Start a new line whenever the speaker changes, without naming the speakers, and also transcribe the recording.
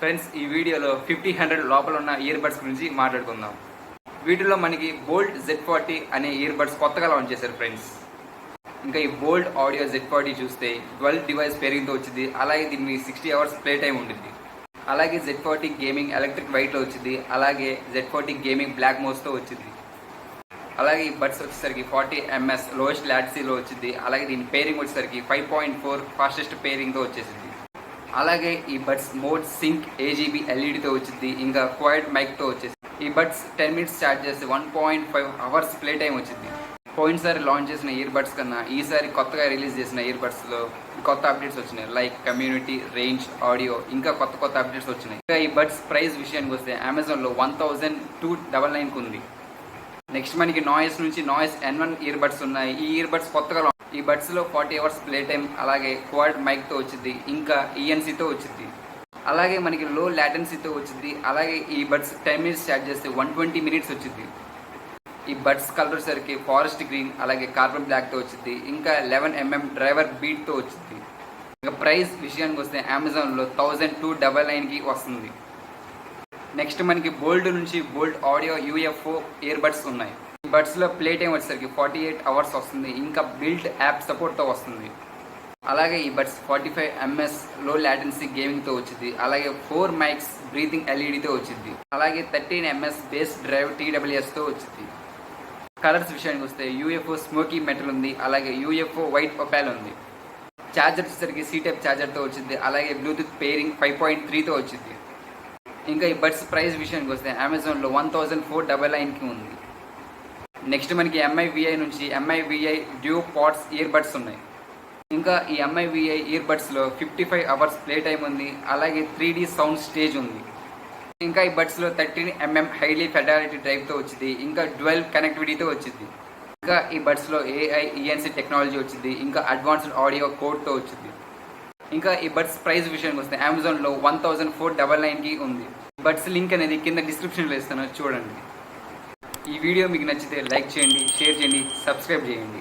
Friends, ఈ వీడియోలో 50-100 లోపల ఉన్న ఇయర్ బడ్స్ గురించి మాట్లాడుకుందాం. వీటిలో మనకి బోల్ట్ Z40 అనే ఇయర్ బడ్స్ కొత్తగా లాంచ్ చేశారు ఫ్రెండ్స్. ఇంకా ఈ బోల్ట్ ఆడియో Z40 చూస్తే 12 డివైస్ పేరింగ్తో వచ్చింది. అలాగే దీనికి 60 అవర్స్ ప్లే టైం ఉంటుంది. అలాగే Z40 గేమింగ్ ఎలక్ట్రిక్ వైట్లో వచ్చింది. అలాగే Z40 గేమింగ్ బ్లాక్ మోస్తో వచ్చింది. అలాగే ఈ బడ్స్ వచ్చేసరికి 40 ms లోయెస్ట్ లాటెన్సీలో వచ్చింది. అలాగే దీని పేరింగ్ వచ్చేసరికి 5.4 ఫాస్టెస్ట్ పేరింగ్తో వచ్చేసింది. అలాగే ఈ buds mode sync AGB LED వచ్చింది. ఇంకా క్వైట్ మైక్తో వచ్చేసి ఈ బడ్స్ 10 minutes ఛార్జ్ చేసి 1.5 hours ప్లే టైం వచ్చింది. పోయినసారి లాంచ్ చేసిన ఇయర్ బడ్స్ కన్నా ఈసారి కొత్తగా రిలీజ్ చేసిన ఇయర్ బడ్స్లో కొత్త అప్డేట్స్ వచ్చినాయి. లైక్ కమ్యూనిటీ, రేంజ్, ఆడియో, ఇంకా కొత్త అప్డేట్స్ వచ్చినాయి. ఇంకా ఈ బడ్స్ ప్రైస్ విషయానికి వస్తే అమెజాన్లో 1299 ఉంది. నెక్స్ట్ మనకి నాయిస్ నుంచి నాయిస్ N1 ఇయర్ బడ్స్ ఉన్నాయి. ఈ ఇయర్ బడ్స్ కొత్తగా ఈ బడ్స్లో 40 hours ప్లే టైం, అలాగే క్వాడ్ మైక్తో వచ్చింది, ఇంకా ENCతో వచ్చింది. అలాగే మనకి లో లాటెన్సీతో వచ్చింది. అలాగే ఈ బడ్స్ 10 minutes ఛార్జ్ చేస్తే 120 minutes వచ్చింది. ఈ బడ్స్ కలర్ సరికి ఫారెస్ట్ గ్రీన్, అలాగే కార్బన్ బ్లాక్తో వచ్చింది. ఇంకా 11 mm డ్రైవర్ బీట్తో వచ్చింది. ఇంకా ప్రైస్ విషయానికి వస్తే అమెజాన్లో 1299కి వస్తుంది. నెక్స్ట్ మనకి బోల్ట్ నుంచి Boult audio UFO earbuds ఉన్నాయి. ఈ బడ్స్లో ప్లే టైం వచ్చేసరికి 48 hours వస్తుంది. ఇంకా బిల్ట్ యాప్ సపోర్ట్తో వస్తుంది. అలాగే ఈ బడ్స్ 45 ms లో లాటెన్సీ గేమింగ్తో వచ్చింది. అలాగే 4 mics బ్రీతింగ్ LEDతో వచ్చింది. అలాగే 13 ms బేస్ డ్రైవ్ TWSతో వచ్చింది. కలర్స్ విషయానికి వస్తే UFO స్మోకీ మెటల్ ఉంది. అలాగే UFO వైట్ ఒపాల్ ఉంది. ఛార్జర్ వచ్చేసరికి C టైప్ ఛార్జర్తో వచ్చింది. అలాగే బ్లూటూత్ పేరింగ్ 5.3తో వచ్చింది. ఇంకా ఈ బడ్స్ ప్రైస్ విషయానికి వస్తే అమెజాన్లో 1499కి ఉంది. నెక్స్ట్ మనకి MIVI నుంచి MIVI DuoPods earbuds ఉన్నాయి. ఇంకా ఈ MIVI ఇయర్ బడ్స్లో 55 hours ప్లే టైం ఉంది. అలాగే 3D సౌండ్ స్టేజ్ ఉంది. ఇంకా ఈ బడ్స్లో 13 mm హైలీ ఫెడాలిటీ డ్రైవ్తో వచ్చింది. ఇంకా డ్యువల్ కనెక్టివిటీతో వచ్చింది. ఇంకా ఈ బడ్స్లో AI ENC టెక్నాలజీ వచ్చింది. ఇంకా అడ్వాన్స్డ్ ఆడియో కోడ్తో వచ్చింది. ఇంకా ఈ బడ్స్ ప్రైస్ విషయానికి వస్తే అమెజాన్లో 1499కి ఉంది. బడ్స్ లింక్ అనేది కింద డిస్క్రిప్షన్లో ఇస్తాను, చూడండి. ఈ వీడియో మీకు నచ్చితే లైక్ చేయండి, షేర్ చేయండి, సబ్స్క్రైబ్ చేయండి.